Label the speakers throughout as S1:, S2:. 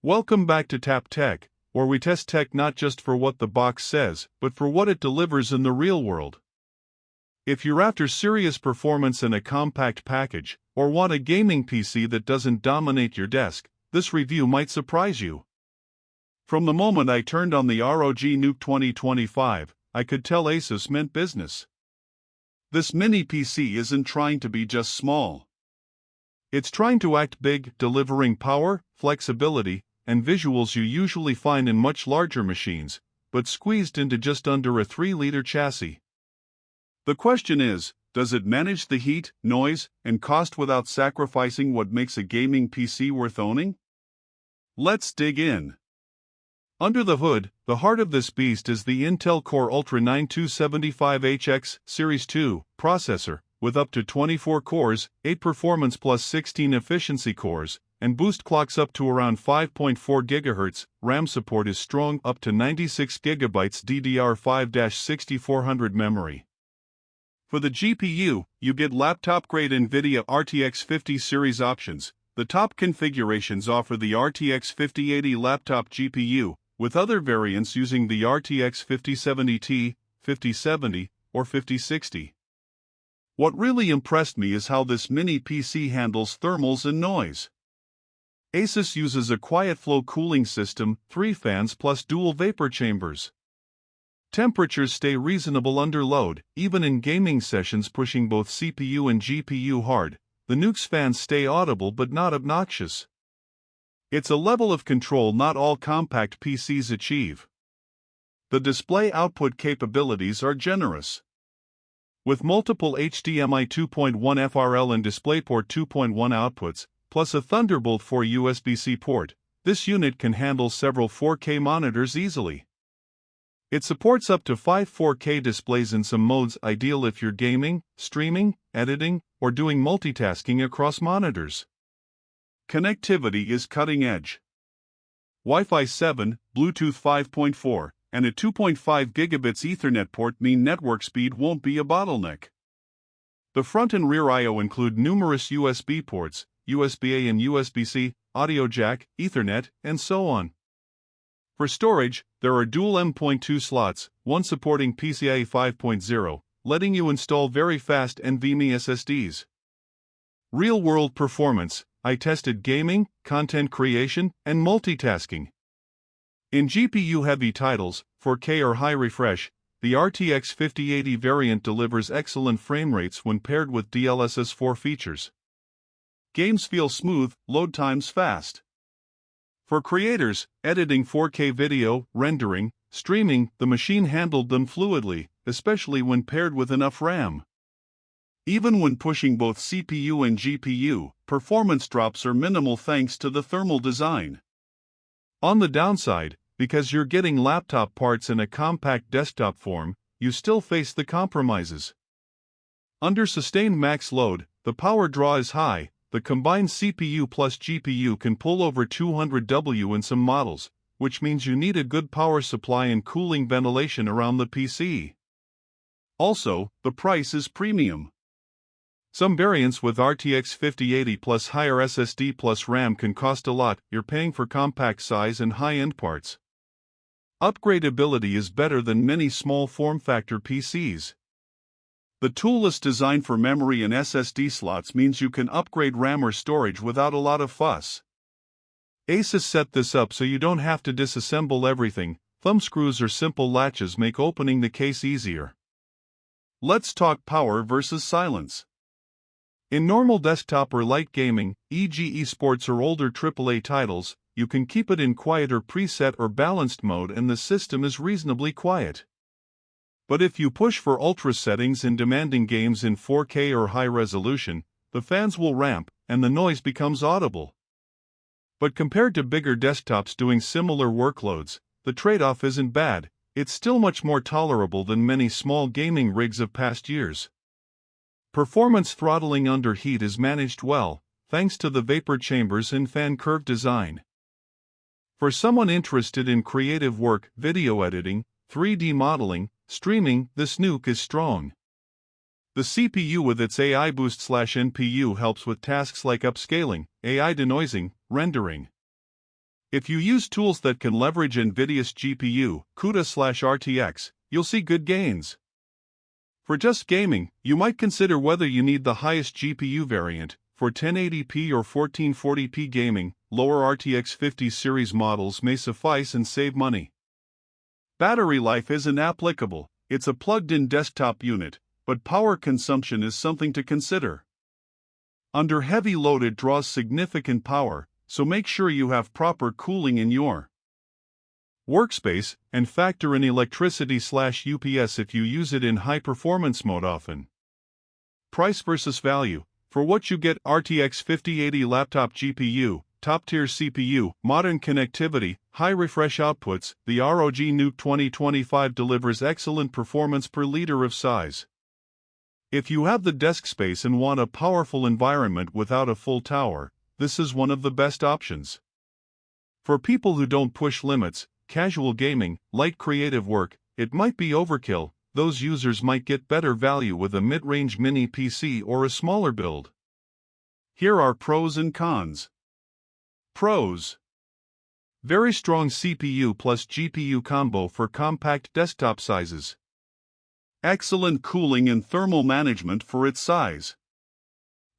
S1: Welcome back to Tap Tech, where we test tech not just for what the box says, but for what it delivers in the real world. If you're after serious performance in a compact package, or want a gaming PC that doesn't dominate your desk, this review might surprise you. From the moment I turned on the ROG NUC 2025, I could tell ASUS meant business. This mini PC isn't trying to be just small. It's trying to act big, delivering power, flexibility, and visuals you usually find in much larger machines, but squeezed into just under a 3-liter chassis. The question is, does it manage the heat, noise, and cost without sacrificing what makes a gaming PC worth owning? Let's dig in. Under the hood, the heart of this beast is the Intel Core Ultra 9275HX Series 2 processor, with up to 24 cores, 8 performance plus 16 efficiency cores, and boost clocks up to around 5.4 GHz. RAM support is strong, up to 96 GB DDR5-6400 memory. For the GPU, you get laptop-grade NVIDIA RTX 50 series options. The top configurations offer the RTX 5080 laptop GPU, with other variants using the RTX 5070 Ti, 5070, or 5060. What really impressed me is how this mini PC handles thermals and noise. ASUS uses a quiet flow cooling system, 3 fans plus dual vapor chambers. Temperatures stay reasonable under load, even in gaming sessions pushing both CPU and GPU hard. The NUC's fans stay audible but not obnoxious. It's a level of control not all compact PCs achieve. The display output capabilities are generous. With multiple HDMI 2.1 FRL and DisplayPort 2.1 outputs, plus a Thunderbolt 4 USB-C port, this unit can handle several 4K monitors easily. It supports up to 5 4K displays in some modes, ideal if you're gaming, streaming, editing, or doing multitasking across monitors. Connectivity is cutting edge. Wi-Fi 7, Bluetooth 5.4, and a 2.5 gigabits Ethernet port mean network speed won't be a bottleneck. The front and rear I/O include numerous USB ports, USB-A and USB-C, audio jack, Ethernet, and so on. For storage, there are dual M.2 slots, one supporting PCIe 5.0, letting you install very fast NVMe SSDs. Real-world performance: I tested gaming, content creation, and multitasking. In GPU-heavy titles, 4K or high refresh, the RTX 5080 variant delivers excellent frame rates when paired with DLSS 4 features. Games feel smooth, load times fast. For creators, editing 4K video, rendering, streaming, the machine handled them fluidly, especially when paired with enough RAM. Even when pushing both CPU and GPU, performance drops are minimal thanks to the thermal design. On the downside, because you're getting laptop parts in a compact desktop form, you still face the compromises. Under sustained max load, the power draw is high. The combined CPU plus GPU can pull over 200 W in some models, which means you need a good power supply and cooling ventilation around the PC. Also, the price is premium. Some variants with RTX 5080 plus higher SSD plus RAM can cost a lot. You're paying for compact size and high-end parts. Upgradability is better than many small form-factor PCs. The toolless design for memory and SSD slots means you can upgrade RAM or storage without a lot of fuss. ASUS set this up so you don't have to disassemble everything. Thumb screws or simple latches make opening the case easier. Let's talk power versus silence. In normal desktop or light gaming, e.g. esports or older AAA titles, you can keep it in quieter preset or balanced mode and the system is reasonably quiet. But if you push for ultra settings in demanding games in 4K or high resolution, the fans will ramp and the noise becomes audible. But compared to bigger desktops doing similar workloads, the trade-off isn't bad. It's still much more tolerable than many small gaming rigs of past years. Performance throttling under heat is managed well, thanks to the vapor chambers and fan curve design. For someone interested in creative work, video editing, 3D modeling, streaming, this NUC is strong. The CPU with its AI Boost/NPU helps with tasks like upscaling, AI denoising, rendering. If you use tools that can leverage NVIDIA's GPU, CUDA/RTX, you'll see good gains. For just gaming, you might consider whether you need the highest GPU variant. For 1080p or 1440p gaming, lower RTX 50 series models may suffice and save money. Battery life isn't applicable, it's a plugged-in desktop unit, but power consumption is something to consider. Under heavy load it draws significant power, so make sure you have proper cooling in your workspace, and factor in electricity/UPS if you use it in high-performance mode often. Price versus value. For what you get: RTX 5080 laptop GPU, top-tier CPU, modern connectivity, high refresh outputs, the ROG NUC 2025 delivers excellent performance per liter of size. If you have the desk space and want a powerful environment without a full tower, this is one of the best options. For people who don't push limits, casual gaming, light creative work, it might be overkill. Those users might get better value with a mid-range mini PC or a smaller build. Here are pros and cons. Pros: very strong CPU plus GPU combo for compact desktop sizes. Excellent cooling and thermal management for its size.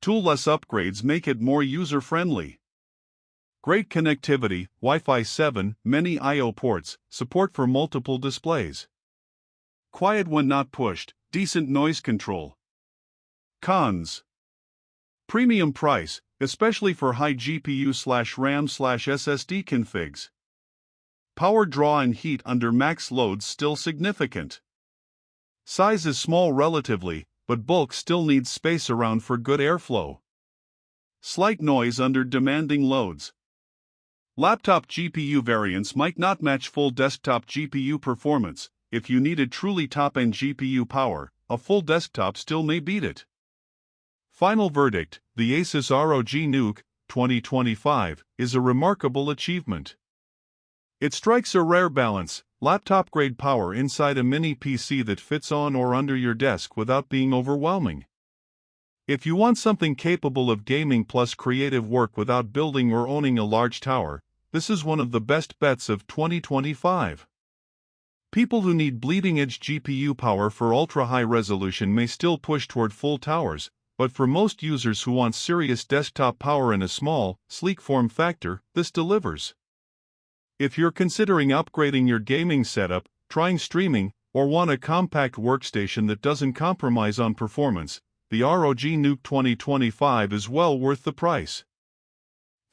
S1: Toolless upgrades make it more user-friendly. Great connectivity, Wi-Fi 7, many I/O ports, support for multiple displays. Quiet when not pushed, decent noise control. Cons: premium price, especially for high GPU/RAM/SSD configs. Power draw and heat under max loads still significant. Size is small relatively, but bulk still needs space around for good airflow. Slight noise under demanding loads. Laptop GPU variants might not match full desktop GPU performance. If you needed truly top-end GPU power, a full desktop still may beat it. Final verdict: the ASUS ROG NUC 2025 is a remarkable achievement. It strikes a rare balance: laptop-grade power inside a mini PC that fits on or under your desk without being overwhelming. If you want something capable of gaming plus creative work without building or owning a large tower, this is one of the best bets of 2025. People who need bleeding-edge GPU power for ultra-high resolution may still push toward full towers, but for most users who want serious desktop power in a small, sleek form factor, this delivers. If you're considering upgrading your gaming setup, trying streaming, or want a compact workstation that doesn't compromise on performance, the ROG NUC 2025 is well worth the price.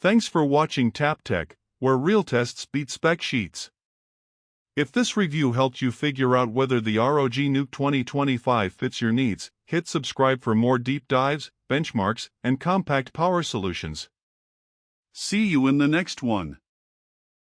S1: Thanks for watching Tap Tech, where real tests beat spec sheets. If this review helped you figure out whether the ROG NUC 2025 fits your needs, hit subscribe for more deep dives, benchmarks, and compact power solutions. See you in the next one.